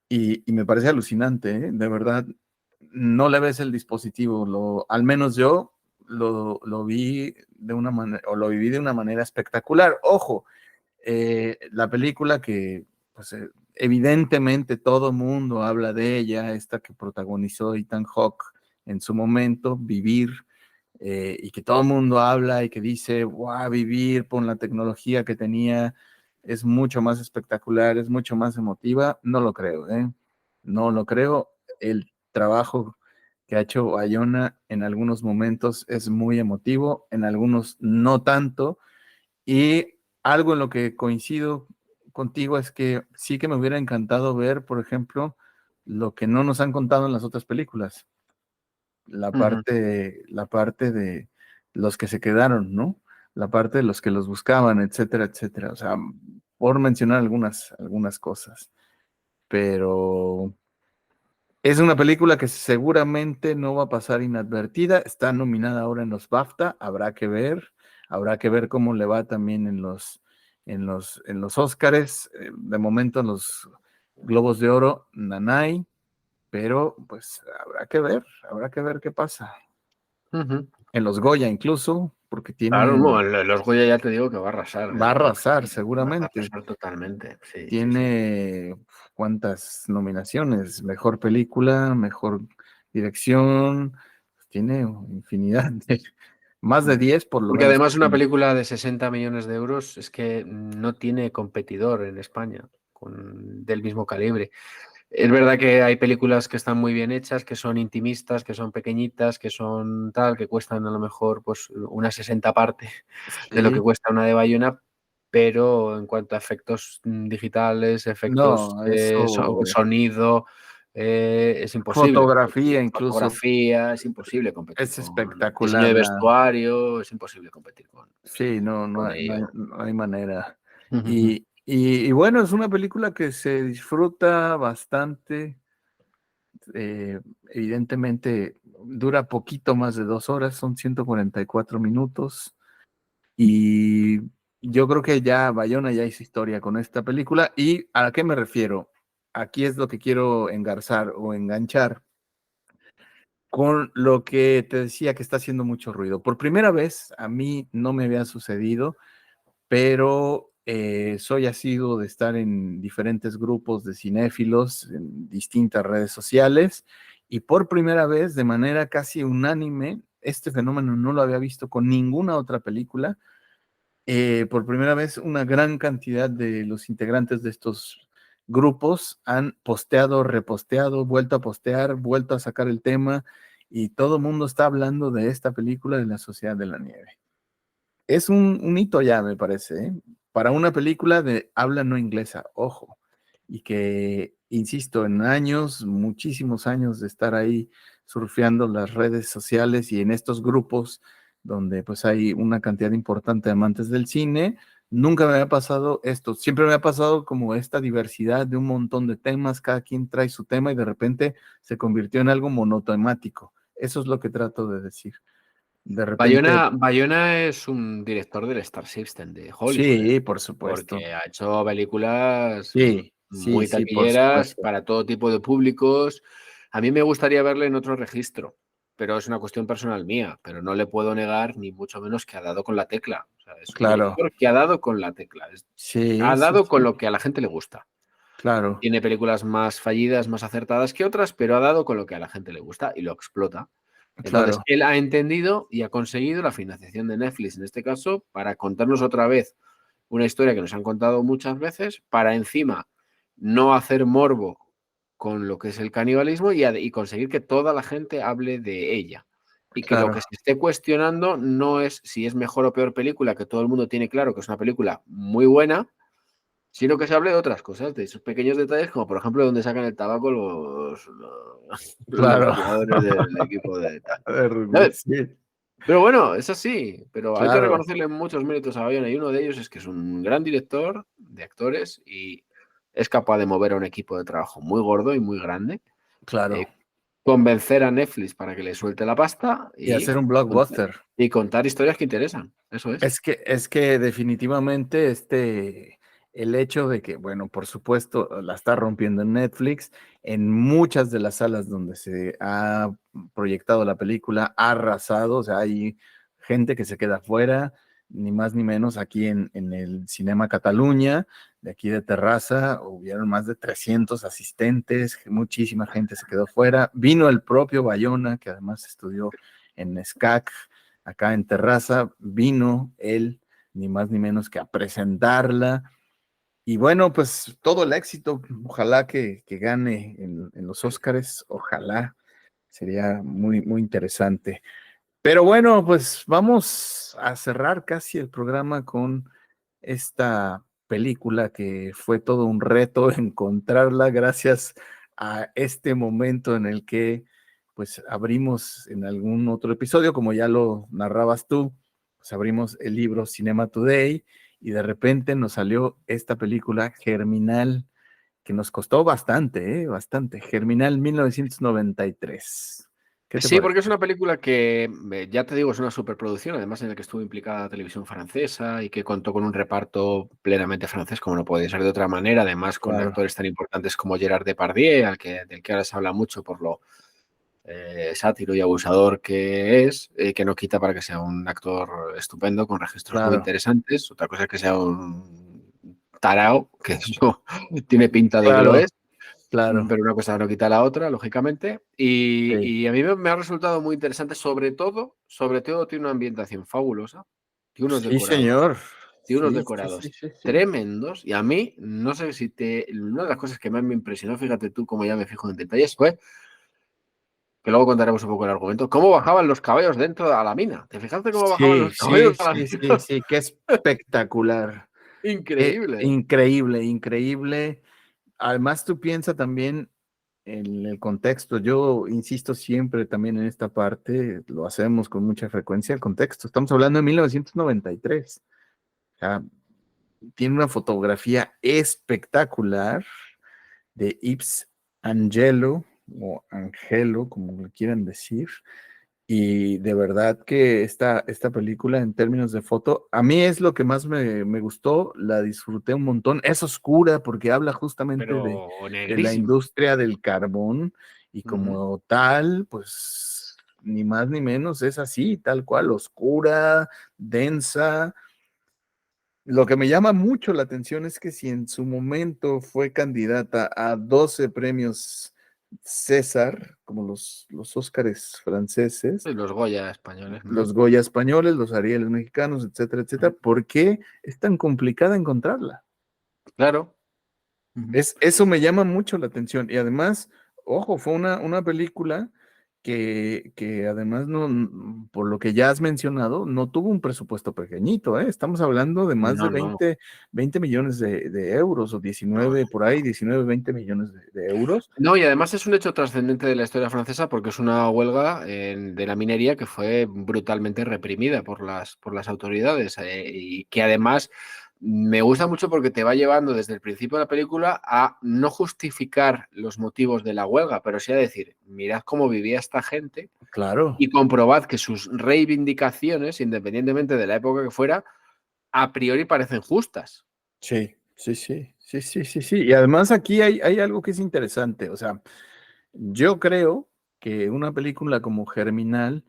Y me parece alucinante, ¿eh? De verdad, no le ves el dispositivo, al menos yo lo vi de una manera, o lo viví de una manera espectacular. Ojo, la película que pues, evidentemente todo mundo habla de ella, esta que protagonizó Ethan Hawke en su momento, Vivir, y que todo el mundo habla y que dice, wow, Vivir con la tecnología que tenía es mucho más espectacular, es mucho más emotiva, no lo creo, ¿eh? No lo creo. El trabajo que ha hecho Bayona en algunos momentos es muy emotivo, en algunos no tanto, y algo en lo que coincido contigo es que sí que me hubiera encantado ver, por ejemplo, lo que no nos han contado en las otras películas, Ujú. la parte de los que se quedaron, ¿no? La parte de los que los buscaban, etcétera, etcétera. O sea, por mencionar algunas cosas. Pero es una película que seguramente no va a pasar inadvertida. Está nominada ahora en los BAFTA. Habrá que ver cómo le va también en los Óscares. De momento en los Globos de Oro, Nanay, pero pues habrá que ver qué pasa. Ujú. En los Goya incluso, porque Claro, no, los Goya ya te digo que va a arrasar. va a arrasar Va a seguramente. arrasar totalmente. Sí, sí, sí. Tiene cuántas nominaciones, mejor película, mejor dirección, tiene infinidad más de 10 por lo Porque menos además una tiene. película de 60 millones de euros es que no tiene competidor en España del mismo calibre. Es verdad que hay películas que están muy bien hechas, que son intimistas, que son pequeñitas, que son tal, que cuestan a lo mejor pues una 60 parte de lo que Sí, cuesta una de Bayona, pero en cuanto a efectos digitales, efectos no, de eso, sonido, Es imposible. Fotografía incluso. Fotografía, es imposible competir Es con diseño espectacular. de vestuario, es imposible competir Sí, no con hay, ello. no hay manera. Y bueno, es una película que se disfruta bastante. Evidentemente dura poquito más de 2 horas, son 144 minutos. Y yo creo que ya Bayona ya hizo historia con esta película. ¿Y a qué me refiero? Aquí es lo que quiero engarzar o enganchar con lo que te decía que está haciendo mucho ruido. Por primera vez, a mí no me había sucedido, pero soy asiduo de estar en diferentes grupos de cinéfilos, en distintas redes sociales, y por primera vez, de manera casi unánime, este fenómeno no lo había visto con ninguna otra película. Por primera vez, una gran cantidad de los integrantes de estos grupos han posteado, reposteado, vuelto a postear, vuelto a sacar el tema, y todo el mundo está hablando de esta película de La Sociedad de la Nieve. Es un hito ya, me parece, ¿eh? Para una película de habla no inglesa, ojo, y que, insisto, en años, muchísimos años de estar ahí surfeando las redes sociales y en estos grupos donde pues hay una cantidad importante de amantes del cine, nunca me había pasado esto, siempre me ha pasado como esta diversidad de un montón de temas, cada quien trae su tema y de repente se convirtió en algo monotemático. Eso es lo que trato de decir. De repente, Bayona es un director del Star System de Hollywood, sí, por supuesto. porque ha hecho películas Sí, muy sí, por taquilleras supuesto. para todo tipo de públicos. A mí me gustaría verle en otro registro, pero es una cuestión personal mía, pero no le puedo negar ni mucho menos que ha dado con la tecla. O sea, es un Claro. director que ha dado con la tecla. Sí, Ha sí, dado con sí. lo que a la gente le gusta. Claro, Tiene películas más fallidas, más acertadas que otras, pero ha dado con lo que a la gente le gusta y lo explota. Entonces, claro, él ha entendido y ha conseguido la financiación de Netflix, en este caso, para contarnos otra vez una historia que nos han contado muchas veces, para encima no hacer morbo con lo que es el canibalismo y conseguir que toda la gente hable de ella. Y que lo claro, que se esté cuestionando no es si es mejor o peor película, que todo el mundo tiene claro que es una película muy buena, sino que se hable de otras cosas, de esos pequeños detalles, como por ejemplo donde sacan el tabaco los claro. jugadores del equipo de tal. De rugby, ¿Sabes? sí, Pero bueno, es así, pero hay que claro, reconocerle muchos méritos a Bayona y uno de ellos es que es un gran director de actores y es capaz de mover a un equipo de trabajo muy gordo y muy grande, claro. convencer a Netflix para que le suelte la pasta Y hacer un blockbuster. y contar historias que interesan. Eso es. Es que definitivamente el hecho de que, bueno, por supuesto, la está rompiendo en Netflix, en muchas de las salas donde se ha proyectado la película, ha arrasado, o sea, hay gente que se queda fuera, ni más ni menos aquí en el Cinema Cataluña, de aquí de Terrassa, hubieron más de 300 asistentes, muchísima gente se quedó fuera, vino el propio Bayona, que además estudió en SCAC, acá en Terraza, vino él, ni más ni menos que a presentarla. Y bueno, pues todo el éxito, ojalá que gane en los Óscares, ojalá, sería muy, muy interesante. Pero bueno, pues vamos a cerrar casi el programa con esta película que fue todo un reto encontrarla gracias a este momento en el que pues abrimos en algún otro episodio, como ya lo narrabas tú, pues abrimos el libro Cinema Today y de repente nos salió esta película Germinal, que nos costó bastante, bastante. Germinal 1993. ¿Qué te Sí, parece? porque es una película que, ya te digo, es una superproducción, además en la que estuvo implicada la televisión francesa y que contó con un reparto plenamente francés, como no podía ser de otra manera, además con Claro, actores tan importantes como Gerard Depardieu, del que ahora se habla mucho por lo sátiro y abusador que es, que no quita para que sea un actor estupendo, con registros muy claro, interesantes. Otra cosa es que sea un tarao, que eso tiene pinta de que lo claro, es. claro. Pero una cosa no quita la otra, lógicamente. Sí, Y a mí me ha resultado muy interesante, sobre todo tiene una ambientación fabulosa, tiene unos sí, decorados, señor. tiene unos Sí, sí, sí, decorados sí, sí. tremendos. Y a mí, no sé si una de las cosas que más me impresionó, fíjate tú cómo ya me fijo en detalles, fue, que luego contaremos un poco el argumento, cómo bajaban los caballos dentro de la mina. ¿Te fijaste cómo bajaban Sí, los sí, caballos a la sí, sí, mina? sí, qué espectacular. Qué Increíble. increíble, increíble. Además, tú piensas también en el contexto. Yo insisto siempre también en esta parte, lo hacemos con mucha frecuencia, el contexto. Estamos hablando de 1993. O sea, tiene una fotografía espectacular de Yves Angelo, o Angelo, como le quieran decir. Y de verdad que esta película en términos de foto, a mí es lo que más me gustó, la disfruté un montón. Es oscura porque habla justamente Pero de la negrísima. industria del carbón y Ujú. como tal, pues ni más ni menos es así, tal cual, oscura, densa. Lo que me llama mucho la atención es que si en su momento fue candidata a 12 premios César, como los Óscares franceses, Y los Goya españoles. Ujú. los Goya españoles, los Arieles mexicanos, etcétera, etcétera, ¿por qué es tan complicada encontrarla? Claro. Ujú. Eso me llama mucho la atención. Y además, ojo, fue una película que además, no, por lo que ya has mencionado, no tuvo un presupuesto pequeñito, ¿eh? Estamos hablando de más de No, no, 20 millones de euros, o no. 19, por ahí, 19, 20 millones de euros. No, y además es un hecho trascendente de la historia francesa porque es una huelga de la minería que fue brutalmente reprimida por las autoridades y que además me gusta mucho porque te va llevando desde el principio de la película a no justificar los motivos de la huelga, pero sí a decir, mirad cómo vivía esta gente Claro. y comprobad que sus reivindicaciones, independientemente de la época que fuera, a priori parecen justas. Sí, sí, sí, sí, sí, sí, sí. Y además aquí hay algo que es interesante. O sea, yo creo que una película como Germinal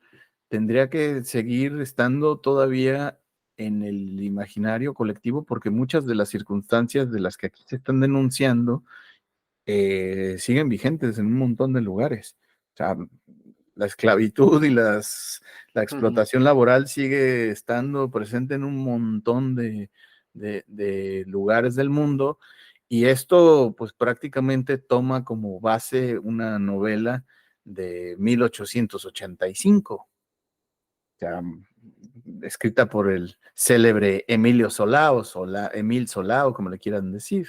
tendría que seguir estando todavía en el imaginario colectivo porque muchas de las circunstancias de las que aquí se están denunciando siguen vigentes en un montón de lugares. O sea, la esclavitud y la Ujú. explotación laboral sigue estando presente en un montón de lugares del mundo y esto pues prácticamente toma como base una novela de 1885, o sea, escrita por el célebre Emilio Solá Emil Solá, como le quieran decir,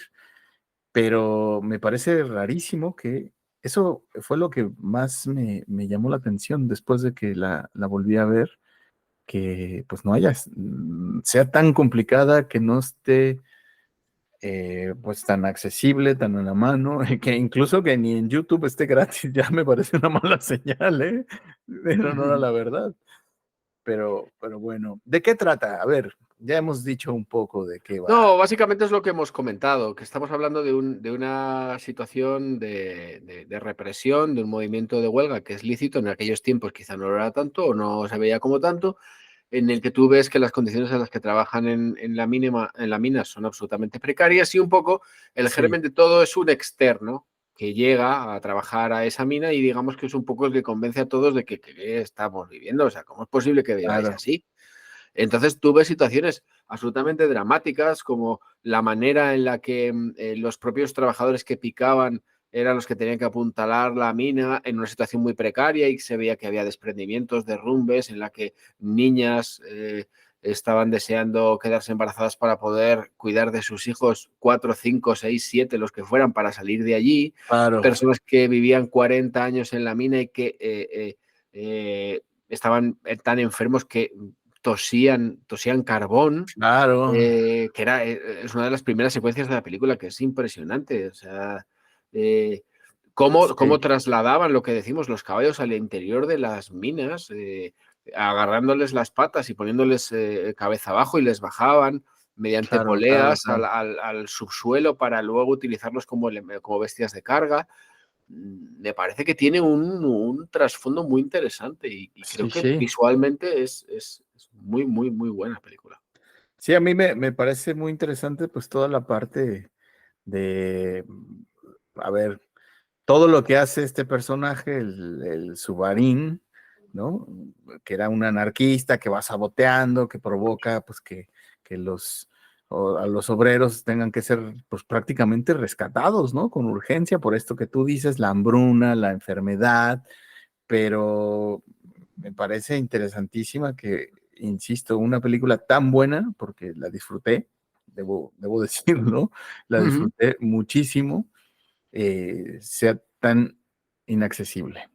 pero me parece rarísimo que eso fue lo que más me llamó la atención después de que la volví a ver, que pues no sea tan complicada, que no esté pues tan accesible, tan a la mano, que incluso que ni en YouTube esté gratis, ya me parece una mala señal, ¿eh? Pero no era la verdad. Pero bueno, ¿de qué trata? A ver, ya hemos dicho un poco de qué va. No, básicamente es lo que hemos comentado, que estamos hablando de una situación de represión, de un movimiento de huelga que es lícito, en aquellos tiempos quizá no lo era tanto o no se veía como tanto, en el que tú ves que las condiciones en las que trabajan en la mina son absolutamente precarias y un poco el Sí, germen de todo es un externo que llega a trabajar a esa mina y digamos que es un poco el que convence a todos de que estamos viviendo, o sea, ¿cómo es posible que viváis claro, así? Entonces tuve situaciones absolutamente dramáticas como la manera en la que los propios trabajadores que picaban eran los que tenían que apuntalar la mina en una situación muy precaria y se veía que había desprendimientos, derrumbes, en la que niñas estaban deseando quedarse embarazadas para poder cuidar de sus hijos, 4, 5, 6, 7, los que fueran, para salir de allí. claro, Personas que vivían 40 años en la mina y que estaban tan enfermos que tosían carbón, claro. es una de las primeras secuencias de la película que es impresionante. O sea, eh, cómo Sí, trasladaban lo que decimos, los caballos al interior de las minas, agarrándoles las patas y poniéndoles cabeza abajo y les bajaban mediante claro, claro, poleas claro. al subsuelo para luego utilizarlos como bestias de carga. Me parece que tiene un trasfondo muy interesante y creo Sí, que sí. visualmente es muy, muy, muy buena película. Sí, a mí me parece muy interesante pues toda la parte de, a ver, todo lo que hace este personaje, el Subarín, ¿no? Que era un anarquista que va saboteando, que provoca pues que a los obreros tengan que ser pues prácticamente rescatados, ¿no? Con urgencia por esto que tú dices, la hambruna, la enfermedad, pero me parece interesantísima que, insisto, una película tan buena, porque la disfruté, debo decirlo, la Ujú. disfruté muchísimo, sea tan inaccesible.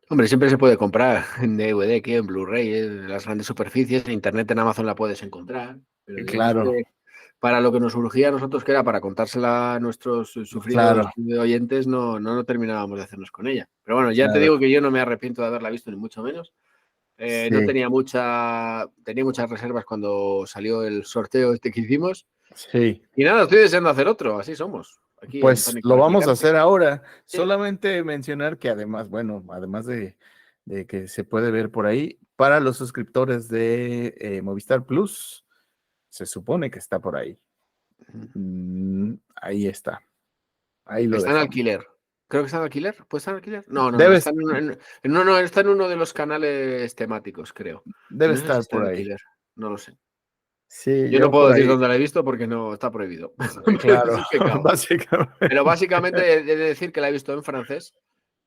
Hombre, siempre se puede comprar en DVD, que en Blu-ray, en las grandes superficies, en Internet, en Amazon la puedes encontrar. Pero digamos Claro, que para lo que nos urgía a nosotros, que era para contársela a nuestros sufridos claro, oyentes, no terminábamos de hacernos con ella. Pero bueno, ya te claro. digo que yo no me arrepiento de haberla visto, ni mucho menos. No Sí, tenía muchas reservas cuando salió el sorteo este que hicimos. sí. Y nada, estoy deseando hacer otro, así somos, aquí en Pues Tónica lo vamos a Replicante. hacer ahora. Sí. Solamente mencionar que además, bueno, además de que se puede ver por ahí, para los suscriptores de Movistar Plus, se supone que está por ahí. Ahí está. Ahí lo Está en dejamos. alquiler. Creo que está en alquiler. ¿Puede estar en alquiler? No. Debe, Está está en uno de los canales temáticos, creo. debe No sé si estar está en por ahí. alquiler. No lo sé. Sí, Yo no yo puedo por decir ahí. dónde la he visto porque no está prohibido. Claro, Es pecado. básicamente. Pero básicamente he de decir que la he visto en francés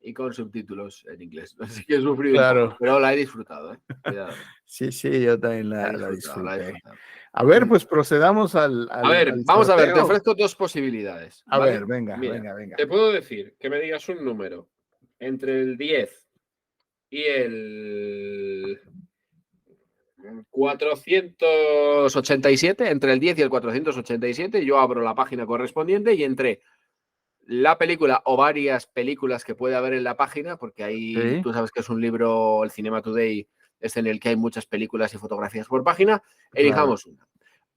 y con subtítulos en inglés. Así que he sufrido un poco. Claro. Pero la he disfrutado, ¿eh? Cuidado. Sí, sí, yo también La he la disfrutado, la he disfruté. disfrutado. A ver, pues procedamos al, A al, ver, al vamos a ver, te sorteo. ofrezco dos posibilidades, A ¿vale? ver, venga, Mira, venga, venga. te puedo decir que me digas un número entre el 10 y el 487, entre el 10 y el 487, yo abro la página correspondiente y entre la película o varias películas que puede haber en la página, porque ahí Sí, tú sabes que es un libro, el Cinema Today, es en el que hay muchas películas y fotografías por página, claro, elijamos una.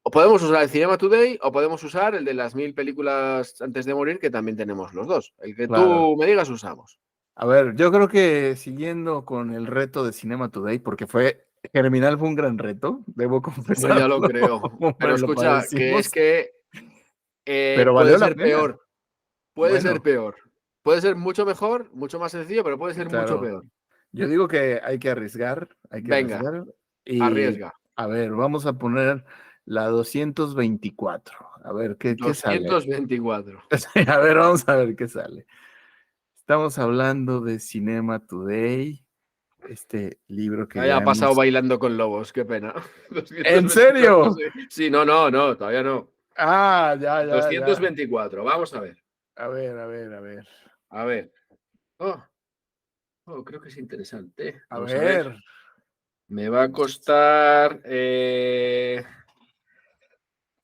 O podemos usar el Cinema Today o podemos usar el de las 1000 películas antes de morir, que también tenemos los dos. El que claro. tú me digas usamos. A ver, yo creo que siguiendo con el reto de Cinema Today, porque Germinal fue un gran reto, debo No, ya lo confesarlo, creo. Pero lo escucha, que es padecimos, que pero puede valió la ser pena. peor. Puede ser Bueno, peor. Puede ser mucho mejor, mucho más sencillo, pero puede ser mucho claro, peor. yo digo que hay que Venga, arriesgar y arriesga. a ver, vamos a poner la 224. A ver, ¿qué sale? 224. A ver, vamos a ver qué sale. Estamos hablando de Cinema Today, este libro que ya Ha pasado hemos... bailando con lobos, qué pena. ¿En 224, serio? sí. Sí, no, todavía no. Ah, ya. 224, vamos a ver. A ver, a ver, a ver. A ver. Oh, creo que es interesante. A Vamos a ver. ver. Me va a costar.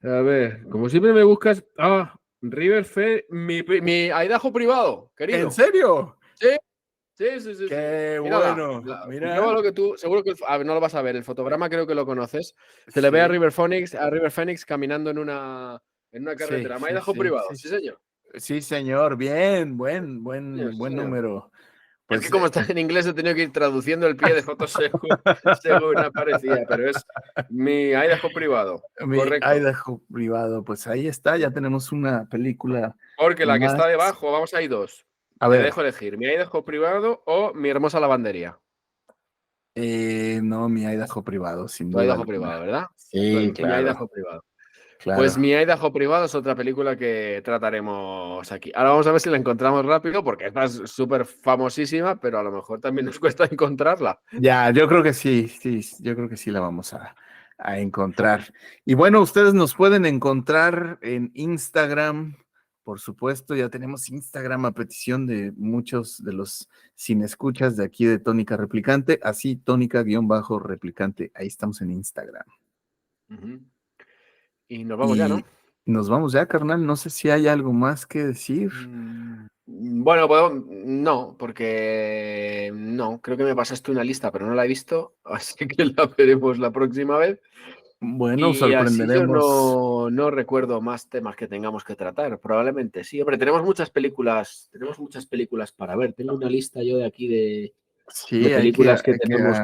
A ver, como siempre me buscas. River Fair, mi Idaho privado, ¿En querido. serio? Sí, sí. Qué Mírala, bueno. comprueba Mira. lo que tú, seguro que, a ver, no lo vas a ver, el fotograma creo que lo conoces. Se le ve Sí, a River Phoenix caminando en una sí, carretera. sí, Idaho sí, privado, sí. sí, señor. Sí, señor. Bien, Señor, sí, buen señor. número. Es que Pues como está en inglés he tenido que ir traduciendo el pie de fotos según aparecía, pero es mi Idaho privado, mi correcto. Idaho privado, pues ahí está, ya tenemos una película Porque la que más. está debajo, vamos, hay dos. A Te ver, dejo elegir, mi Idaho privado o mi hermosa lavandería. no, mi Idaho privado, sin Tu duda Idaho privado, alguna. ¿verdad? Sí, Mi claro, Idaho privado. Pues claro. mi Idaho privado es otra película que trataremos aquí. Ahora vamos a ver si la encontramos rápido, porque esta es súper famosísima, pero a lo mejor también nos cuesta encontrarla. Ya, yo creo que sí, yo creo que sí la vamos a encontrar. Y bueno, ustedes nos pueden encontrar en Instagram, por supuesto, ya tenemos Instagram a petición de muchos de los cinescuchas de aquí de Tónica Replicante, así Tónica-Replicante, ahí estamos en Instagram. Ujú. Y nos vamos ya, ¿no? Y nos vamos ya, carnal, no sé si hay algo más que decir. Bueno, no, porque no, creo que me pasaste una lista, pero no la he visto, así que la veremos la próxima vez. Bueno, Y así yo sorprenderemos. no recuerdo más temas que tengamos que tratar. Probablemente sí. Hombre, tenemos muchas películas para ver. Tengo una lista yo de aquí de Sí, películas que hay que tenemos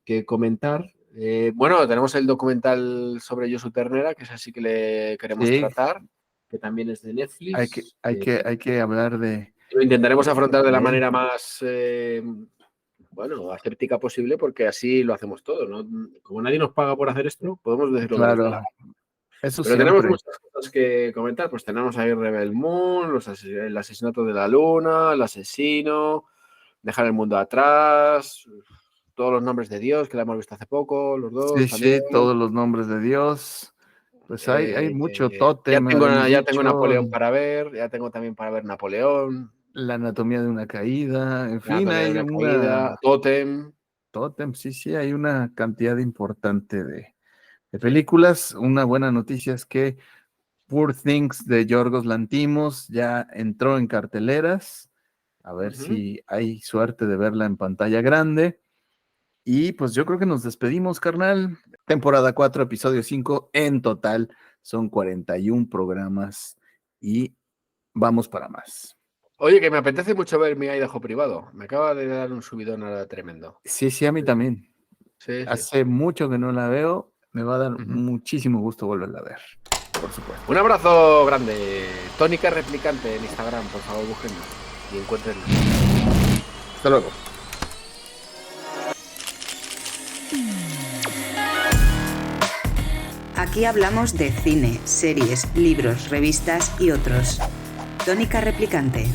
que comentar. Bueno, tenemos el documental sobre Josu Ternera, que es así que le queremos sí, tratar, que también es de Netflix. hay que hablar Lo intentaremos afrontar de la de él. manera más, bueno, aséptica posible, porque así lo hacemos todo, ¿no? Como nadie nos paga por hacer esto, podemos decir lo que nos dé la Claro, gana. eso Pero tenemos siempre. muchas cosas que comentar, pues tenemos ahí Rebel Moon, el asesinato de la luna, el asesino, dejar el mundo atrás, todos los nombres de Dios, que la hemos visto hace poco, los dos Sí, también. sí, todos los nombres de Dios. Pues hay mucho Tótem. Ya tengo Napoleón para ver, ya tengo también para ver Napoleón. La anatomía de una caída, en fin, hay una caída, Tótem. Tótem, sí, hay una cantidad importante de películas. Una buena noticia es que Poor Things de Yorgos Lanthimos ya entró en carteleras. A ver si hay suerte de verla en pantalla grande. Y pues yo creo que nos despedimos, carnal. Temporada 4, episodio 5. En total son 41 programas y vamos para más. Oye, que me apetece mucho ver Mi Idaho privado. Me acaba de dar un subidón ahora tremendo. Sí, a mí también. Sí. Hace mucho que no la veo. Me va a dar muchísimo gusto volverla a ver, por supuesto. Un abrazo grande. Tónica Replicante en Instagram, por favor, búsquennos y encuéntrenlo. Hasta luego. Aquí hablamos de cine, series, libros, revistas y otros. Tónica Replicante.